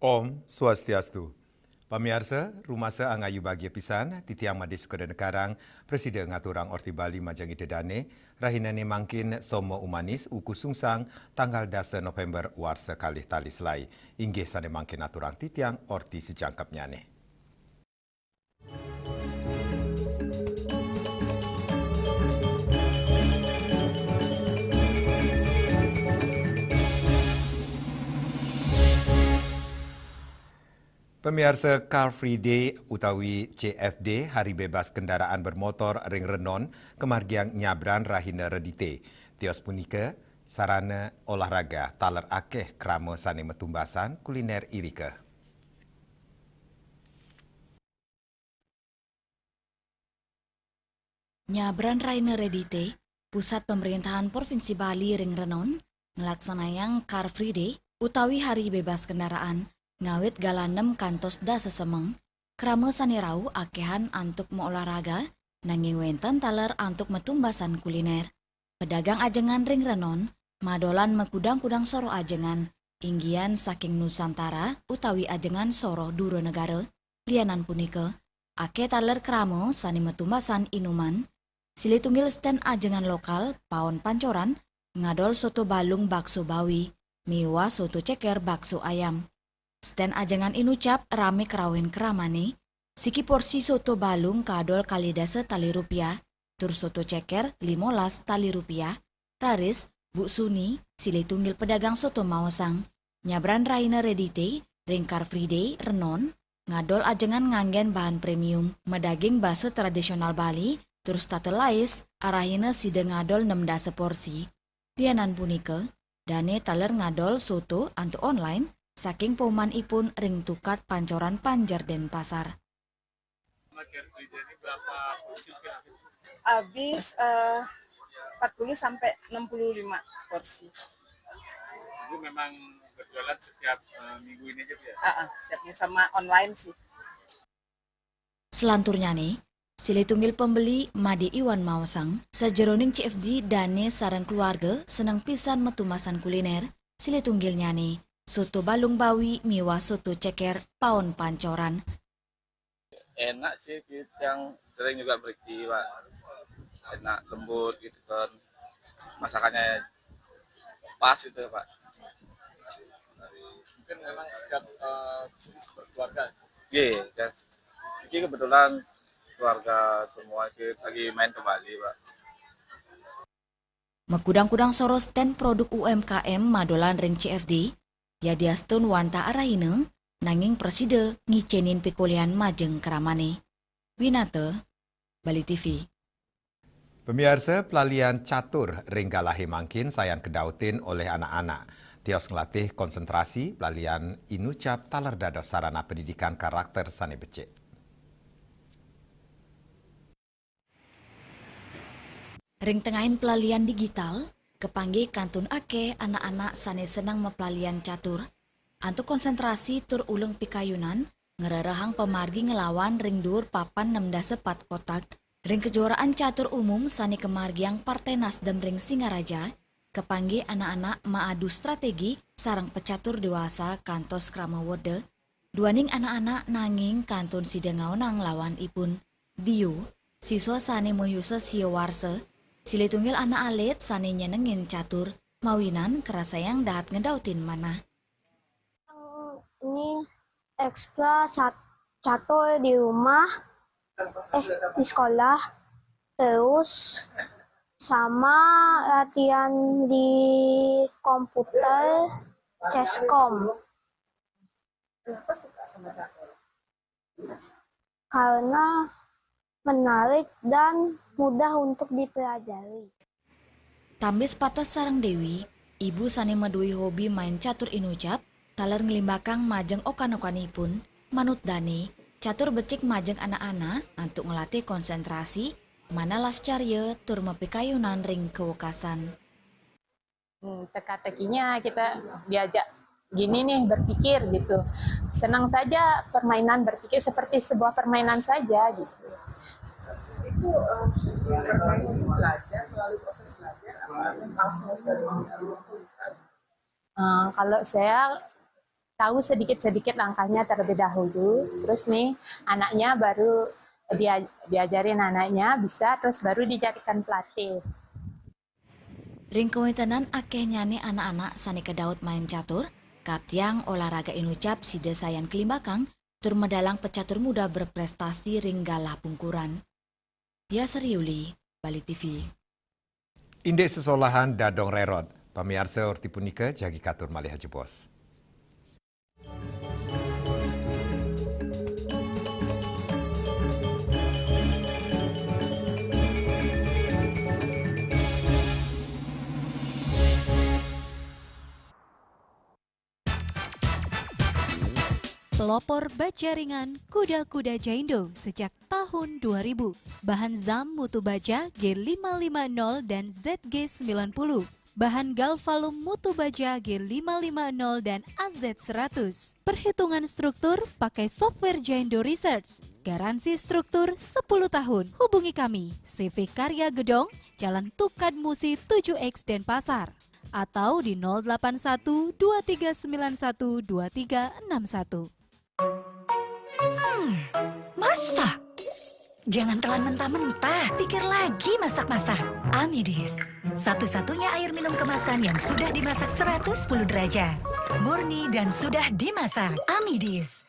Om Swastiastu. Pemirsa, rumah seangayu bagi pisan, titiang madis Kedenekarang, Presiden ngaturang Orti Bali Majang Idedane, rahinane mangkin somo umanis uku sungsang tanggal 10 November warsa kalih tali selai. Inggih sane mangkin aturang titiang Orti sejangkapnya ne. Pemirsa Car Free Day utawi CFD, Hari Bebas Kendaraan Bermotor Ring Renon, kemargiang nyabran rahina redite. Tios punika, sarana olahraga taler akeh krama sane metumbasan kuliner irika. Nyabran Rainer Redite, Pusat Pemerintahan Provinsi Bali Ring Renon, ngelaksanayang Car Free Day utawi Hari Bebas Kendaraan, ngawit galanem kantos da sesemeng, krama sanirau akehan antuk olahraga, nanging wenten taler antuk metumbasan kuliner. Pedagang ajengan Ring Renon, madolan mekudang-kudang soro ajengan, inggian saking Nusantara utawi ajengan soro duro negara, lianan punika, ake taler krama sani metumbasan inuman, Sili tunggil stand ajengan lokal, Paon Pancoran, ngadol soto balung bakso bawi, miwa soto ceker bakso ayam. Stand ajengan inucap rame kerawen keramane, siki porsi soto balung kadol kali dasa tali rupiah, tur soto ceker 15 tali rupiah, raris, Bu Suni, sili tunggil pedagang soto mawasang, nyabran Rainer Redite, Ring Car Free Day, Renon, ngadol ajengan nganggen bahan premium, medaging base tradisional Bali, terus tatelais arahina sida ngadol 16 porsi. Dianan punika, dane taler ngadol soto antu online saking pauman ipun Ring Tukat Pancoran Panjar dan Pasar. Habis 40 sampai 65 porsi. Ibu memang berjualan setiap minggu ini aja ya? Setiapnya sama online sih. Selanturnya nih, sili tunggil pembeli Made Iwan Mawasang, sejeroning CFD dane sarang keluarga senang pisan metumasan kuliner, sili tunggilnya nih, soto balung bawi miwa soto ceker Paon Pancoran. Enak sih, yang sering juga beli Pak. Enak, lembut gitu kan. Masakannya pas gitu Pak. Mungkin memang setiap sini berkeluarga. Iya, kan. Ini kebetulan keluarga semua lagi main ke Bali, Pak. Mekudang-kudang soros stand produk UMKM madolan Ring CFD, ya diastun wanta arahine, nanging preside ngicenin pikulian majeng keramane. Winate, Bali TV. Pemirsa, pelalian catur Ring Galahe mangkin sayan kedautin oleh anak-anak. Tios ngelatih konsentrasi pelalian inucap taler dados sarana pendidikan karakter sane becik. Ring tengahin pelalian digital, kepanggih kantun ake anak-anak sane senang mepelalian catur. Antuk konsentrasi tur uleng pikayunan, ngererahang pemargi ngelawan ring dur papan 64 kotak. Ring kejuaraan catur umum sane kemargiang Partai Nasdem Ring Singaraja, kepanggih anak-anak maadu strategi sarang pecatur dewasa kantos krama wode. Duaning anak-anak nanging kantun sidengaonang lawan ipun. Dio, siswa sane moyusa sio warse, sili tunggil anak alit sane nyenengin catur, mawinan kerasayang dahat ngedautin mana. Ini ekstra catur di rumah, di sekolah, terus sama latihan di komputer, Chesscom. Kenapa suka sama catur? Karena menarik dan mudah untuk dipelajari. Tambis patah sarang Dewi, ibu sane medui hobi main catur inucap, taler ngelimbakang majeng okan-okanipun, manut dane, catur becik majeng anak-anak antuk ngelatih konsentrasi, mana las carye tur mepikayunan ring kewekasan. Teka-tekinya kita diajak gini nih berpikir gitu. Senang saja permainan berpikir seperti sebuah permainan saja gitu. Itu permainan belajar melalui proses belajar langsung dari langsung bisa. Kalau saya tahu sedikit-sedikit langkahnya terlebih dahulu. Terus nih anaknya baru diajarin anaknya bisa, terus baru dijadikan pelatih. Ring kewentanan akeh nyane anak-anak sane kedaut main catur, kaptiang olahraga inucap si desayan kelimbakang, tur medalang pecatur muda berprestasi ring galah pungkuran. Ya Seriuli, Bali TV. Indek sesolahan dadong rerod, pamiarsa orti punika jagi katur malih jebos. Pelopor baja ringan kuda-kuda Jaindo sejak tahun 2000. Bahan ZAM mutu baja G550 dan ZG90. Bahan Galvalum mutu baja G550 dan AZ100. Perhitungan struktur pakai software Jaindo Research. Garansi struktur 10 tahun. Hubungi kami, CV Karya Gedong, Jalan Tukad Musi 7X Denpasar. Atau di 081 2391 2361. Masak? Jangan telan mentah-mentah, pikir lagi masak-masak. Amidis, satu-satunya air minum kemasan yang sudah dimasak 110 derajat. Murni dan sudah dimasak. Amidis.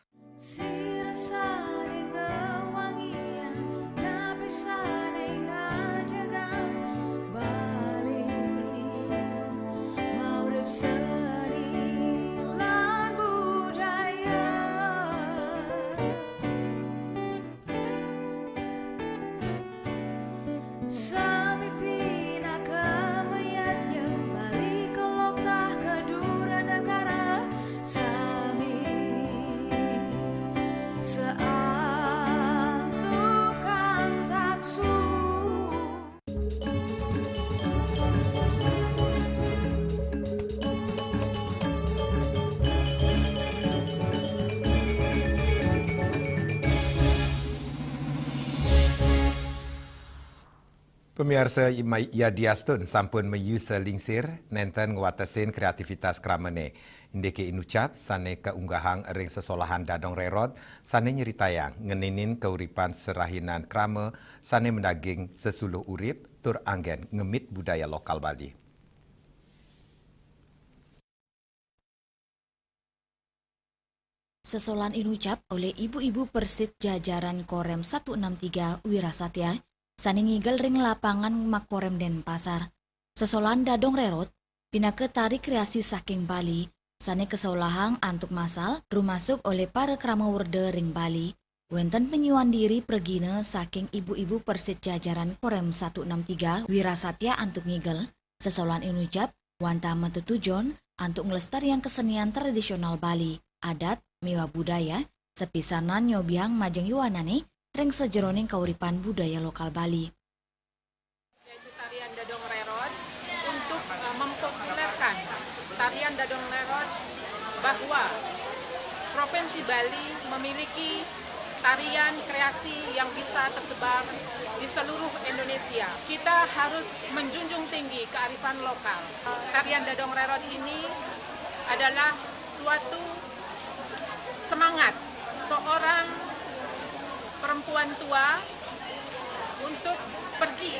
Pemirsa Yadiastun sampun meyusa lingsir nenten ngwatasin kreativitas kramene. Indeke inucap sane keunggahang ring sesolahan dadong rerod sane nyeritayang ngeninin keuripan serahinan krama sane mendaging sesuluh urip tur anggen ngemit budaya lokal Bali. Sesolan inucap oleh ibu-ibu Persit jajaran Korem 163 Wirasatya sani ngigel ring lapangan Makorem Denpasar. Sesolan dadong rerot, pinake tari kreasi saking Bali, sani kesolahang antuk masal, rumasuk oleh para kramawerde ring Bali. Wenten penyuan diri pergine saking ibu-ibu Persit jajaran Korem 163 Wirasatya antuk ngigel. Sesolan inucap, wanta metutujon antuk ngelestarian kesenian tradisional Bali, adat, miwa budaya, sepisanan nyobiang majeng yuanane, ring sejeroning kauripan budaya lokal Bali. Yaitu tarian Dadong Rerot untuk mempopulerkan tarian Dadong Rerot bahwa Provinsi Bali memiliki tarian kreasi yang bisa tersebar di seluruh Indonesia. Kita harus menjunjung tinggi kearifan lokal. Tarian Dadong Rerot ini adalah suatu semangat seorang perempuan tua untuk pergi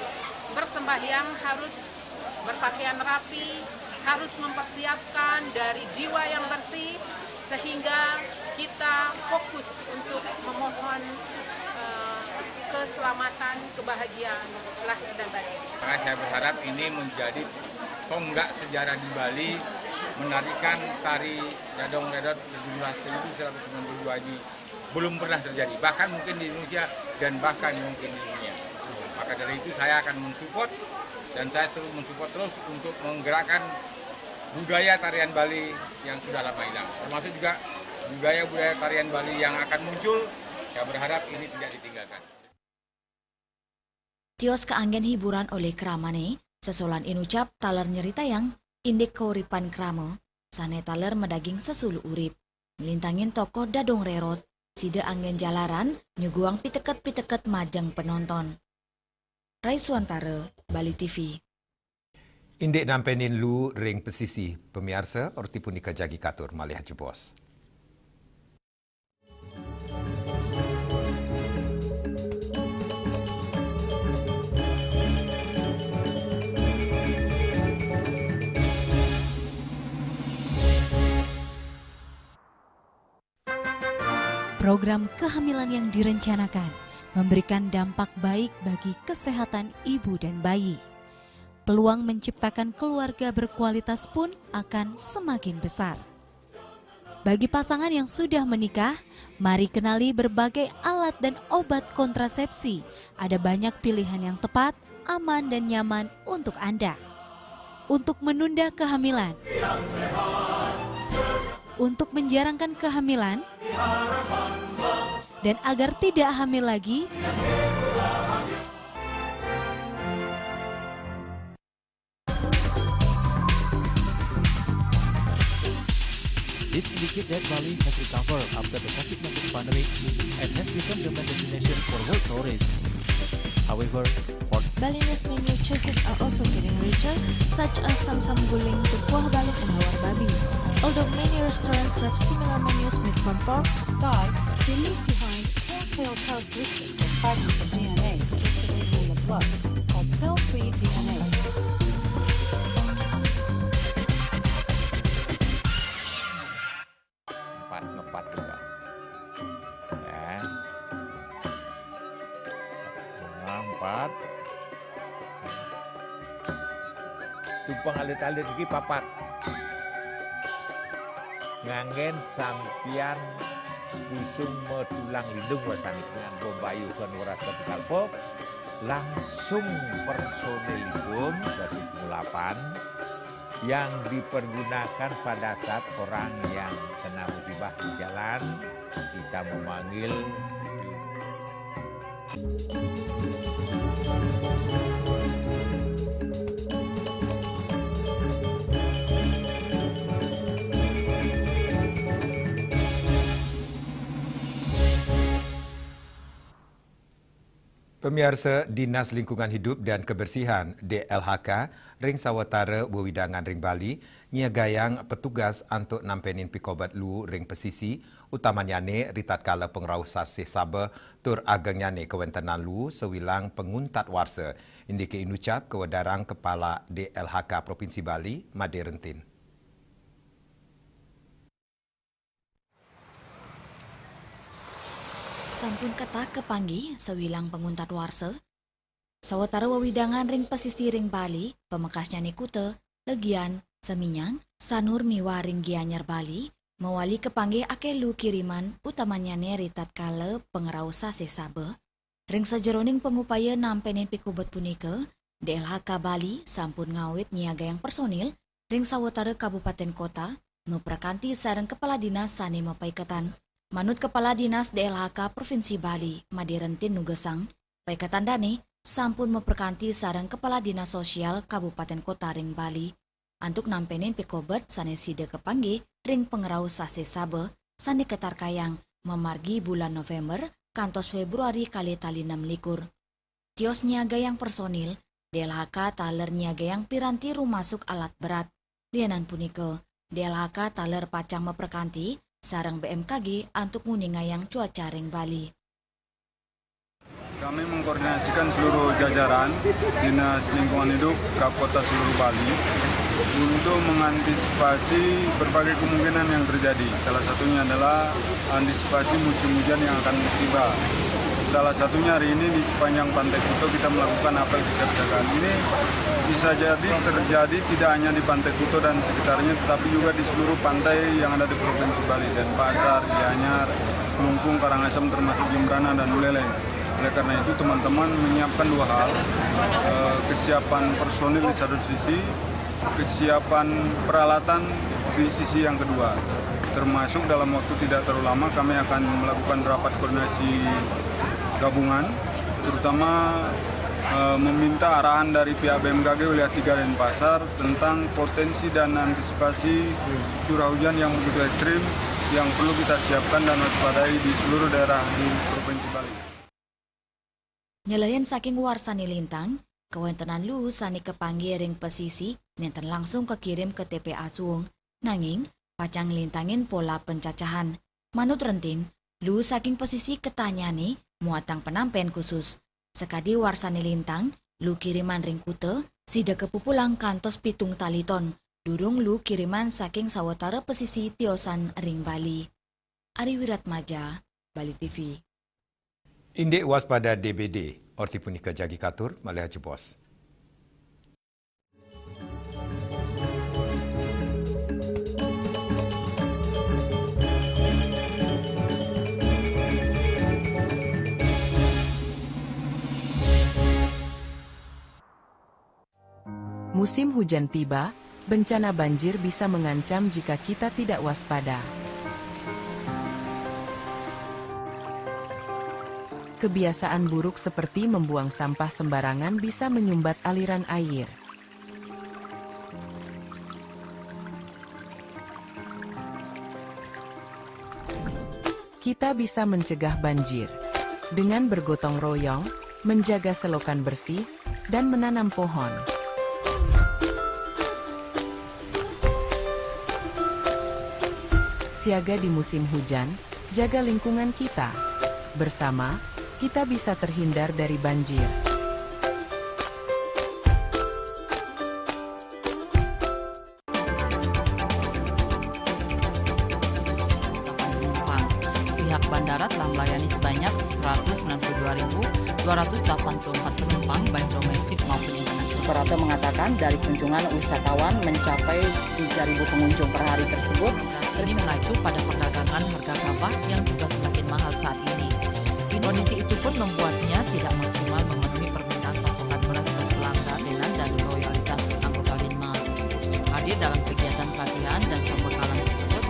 bersembahyang harus berpakaian rapi, harus mempersiapkan dari jiwa yang bersih sehingga kita fokus untuk memohon keselamatan, kebahagiaan lahir dan batin. Saya berharap ini menjadi tonggak sejarah di Bali menarikan tari Dadong Rerot berjumlah 1192 ini belum pernah terjadi, bahkan mungkin di Indonesia dan bahkan mungkin di dunia. Maka dari itu saya akan mensupport dan saya terus mensupport terus untuk menggerakkan budaya tarian Bali yang sudah lama hilang. Termasuk juga budaya-budaya tarian Bali yang akan muncul, saya berharap ini tidak ditinggalkan. Tios keanggen hiburan oleh kramane, sesolan inucap taler nyeritayang, indek kauripan krama, sane taler medaging sesulu urip. Melintangin tokoh Dadong Rerot, sida angin jalaran, nyuguang piteket-piteket majang penonton. Raiswantara, Bali TV. Indek nampenin lu ring pesisi, pemirsa orti punika jagi katur malih jebos. Program kehamilan yang direncanakan memberikan dampak baik bagi kesehatan ibu dan bayi. Peluang menciptakan keluarga berkualitas pun akan semakin besar. Bagi pasangan yang sudah menikah, mari kenali berbagai alat dan obat kontrasepsi. Ada banyak pilihan yang tepat, aman dan nyaman untuk Anda. Untuk menunda kehamilan, untuk menjarangkan kehamilan, dan agar tidak hamil lagi, this indicates that Bali has recovered after the COVID-19 pandemic and has become the main destination for world tourists. However, for Balinese menu choices are also getting richer, such as samsam guling to kuah baluk and hawar babi. Although many restaurants serve similar menus made from pork, Start, they leave behind telltale characteristics of fragments of DNA circulating in the blood called cell-free DNA. Ngepat juga. Ya. Empat. Tumpang alit-alit lagi papat. Ngangen sampian busung metulang lindung wasani dengan bombayu kan warasa kalpop langsung personelipun dari 8 yang dipergunakan pada saat orang yang kena musibah di jalan kita memanggil Pemirsa Dinas Lingkungan Hidup dan Kebersihan DLHK Ring Sawatara Wewidangan Ring Bali nyiagayang petugas untuk nampenin pikobat lu ring pesisi utamanya ne ritat kala pengrausa sesaba tur agangnya ne kewentenan lu sewilang penguntat warsa indike inucap kewadarang kepala DLHK Provinsi Bali Made Rentin. Sampun kata kepanggi sewilang penguntat warse. Sawatara wewidangan ring pesisi ring Bali, pemekasnya Nikute, Legian, Seminyang, Sanur Miwa ring Gianyar Bali, mewali kepanggih akelu kiriman utamanya neritat kala pengerausa sesabe. Ring sejeroning pengupaya nampenin pikubet punike, DLHK Bali sampun ngawit nyiaga yang personil, ring sawatara Kabupaten Kota, meprakanti sareng Kepala Dinas sane mepaiketan. Manut Kepala Dinas DLHK Provinsi Bali, Made Rentin Nugesang, paikatan dane sampun memperkanti sareng Kepala Dinas Sosial Kabupaten Kota ring Bali. Antuk nampenin pikobet saneside kepanggih ring pengraus sase sabe, sane ketar kayang, memargi bulan November, kantos Februari kali tali 6 likur. Tios niaga yang personil, DLHK taler niaga yang piranti rumasuk alat berat. Lianan punike, DLHK taler pacang memperkanti, sarang BMKG untuk nguningayang cuaca ring Bali. Kami mengkoordinasikan seluruh jajaran Dinas Lingkungan Hidup Kapolres seluruh Bali untuk mengantisipasi berbagai kemungkinan yang terjadi. Salah satunya adalah antisipasi musim hujan yang akan tiba. Salah satunya hari ini di sepanjang Pantai Kuto kita melakukan apel kesiapsiagaan. Ini bisa jadi terjadi tidak hanya di Pantai Kuto dan sekitarnya, tetapi juga di seluruh pantai yang ada di Provinsi Bali, Denpasar, Gianyar, Kelungkung, Karangasem, termasuk Jembrana dan Buleleng. Oleh karena itu teman-teman menyiapkan dua hal, kesiapan personil di satu sisi, kesiapan peralatan di sisi yang kedua. Termasuk dalam waktu tidak terlalu lama kami akan melakukan rapat koordinasi gabungan, terutama meminta arahan dari pihak BMKG wilayah 3 Denpasar tentang potensi dan antisipasi curah hujan yang begitu ekstrim yang perlu kita siapkan dan waspadai di seluruh daerah di Provinsi Bali. Nyelayan saking warsani lintang, kewentenan lu sani kepanggih ring pesisi nenten langsung kekirim ke TPA Suung, nanging pacang lintangin pola pencacahan. Manut Rentin, lu saking pesisi ketanyane muatang penampen khusus. Sekadi warsani lintang, lu kiriman ring Kute, sida kepupulang kantos pitung taliton. Durung lu kiriman saking sawatara pesisi tiosan ring Bali. Ari Wiratmaja, Bali TV. Indek waspada DBD, orti punika jagi katur, malih jebos. Musim hujan tiba, bencana banjir bisa mengancam jika kita tidak waspada. Kebiasaan buruk seperti membuang sampah sembarangan bisa menyumbat aliran air. Kita bisa mencegah banjir dengan bergotong royong, menjaga selokan bersih, dan menanam pohon. Siaga di musim hujan, jaga lingkungan kita. Bersama, kita bisa terhindar dari banjir. Pihak bandara telah melayani sebanyak 192.284 penumpang baik domestik maupun internasional. Operator mengatakan dari kunjungan wisatawan mencapai 3.000 pengunjung per hari tersebut. Ini mengacu pada perdagangan harga gabah yang juga semakin mahal saat ini. Kondisi itu pun membuatnya tidak maksimal memenuhi permintaan pasokan beras bagi pelanggan dan loyalitas anggota Linmas. Hadir dalam kegiatan pelatihan dan pembekalan tersebut,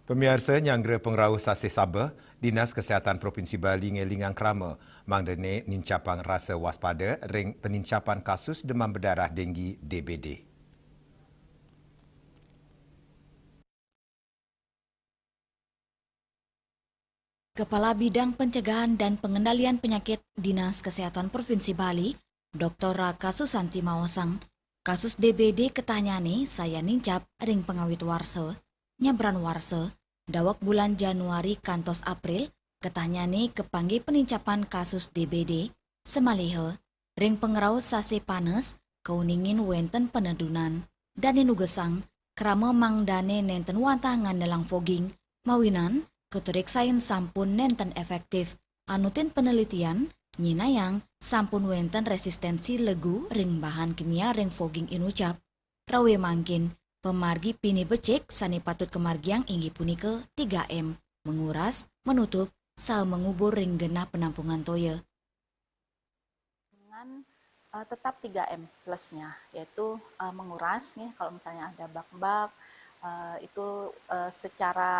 Pemirsa Nyanggera Pengrau Sasih Sabah, Dinas Kesihatan Provinsi Bali ngelingang krama mangdene nincapang rasa waspada ring penincapan kasus demam berdarah denggi DBD. Kepala Bidang Pencegahan dan Pengendalian Penyakit Dinas Kesehatan Provinsi Bali, Dr. Raka Susanti Mawasang, kasus DBD ketanyane saya nincap ring pengawit warse, nyabran warse, dawak bulan Januari kantos April, ketanyane kepanggih penincapan kasus DBD, semalihe, ring pengerau sase panes, keuningin wenten penedunan, dan inugesang, krama mangdane nenten wantah ngandelang fogging, mawinan, keturik sains sampun nenten efektif, anutin penelitian, nyinayang, sampun wenten resistensi legu ring bahan kimia ring fogging inucap, rawe mangkin, pemargi pini becek sani patut kemargiang inggi punike 3M, menguras, menutup, sao mengubur ring genah penampungan toya. Dengan tetap 3M plusnya, yaitu menguras nih kalau misalnya ada bak-bak, itu secara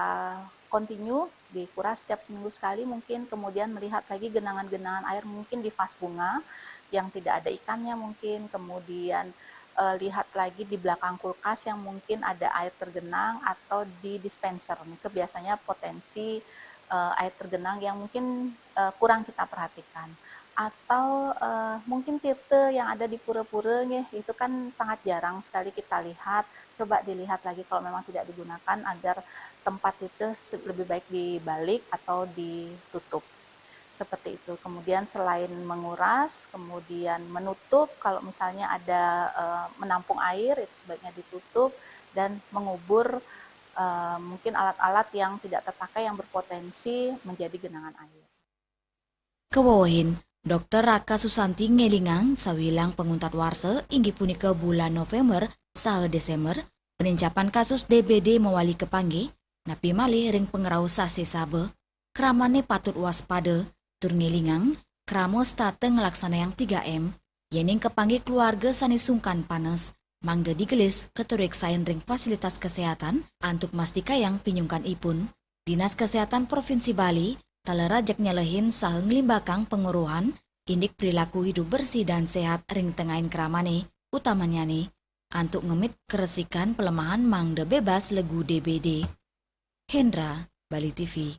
kontinu dikuras setiap seminggu sekali mungkin, kemudian melihat lagi genangan-genangan air mungkin di vas bunga yang tidak ada ikannya mungkin, kemudian lihat lagi di belakang kulkas yang mungkin ada air tergenang atau di dispenser. Itu biasanya potensi air tergenang yang mungkin kurang kita perhatikan. Atau mungkin tirte yang ada di pura-pura itu kan sangat jarang sekali kita lihat. Coba dilihat lagi kalau memang tidak digunakan agar tempat itu lebih baik dibalik atau ditutup. Seperti itu. Kemudian selain menguras, kemudian menutup, kalau misalnya ada menampung air, itu sebaiknya ditutup, dan mengubur mungkin alat-alat yang tidak terpakai yang berpotensi menjadi genangan air. Kewawahin, Dr. Raka Susanti ngelingang sawilang penguntat warse inggi punika bulan November saha Desember, penincapan kasus DBD mewali kepanggih, napi malih ring pengerau sase sabe, kramane patut waspada, tur ngelingang, kramo state ngelaksana yang 3M, yening kepanggih keluarga sani sungkan panas, mangda digelis keturik sain ring fasilitas kesehatan, antuk mastika yang pinyungkan ipun, Dinas Kesehatan Provinsi Bali talera jak nyelehin saheng limbakang penguruhan indik perilaku hidup bersih dan sehat ring tengahin keramane, utamanya nih, antuk ngemit keresikan pelemahan mangde bebas legu DBD. Hendra, Bali TV.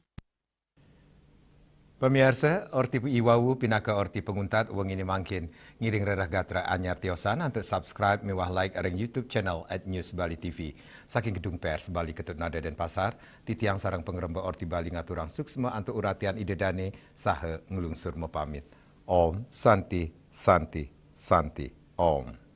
Pemirsa, orti iwawu pinaka orti penguntat uang ini mangkin. Ngiring rerah gatra anyar tiosan untuk subscribe mewah like ring YouTube channel @News Bali TV. Saking gedung pers Bali Ketut Nada dan Pasar, titiang sarang pengeremba orti Bali ngaturang suksma untuk uratian idedane sahe ngelungsur mepamit. Om Santi Santi Santi Om.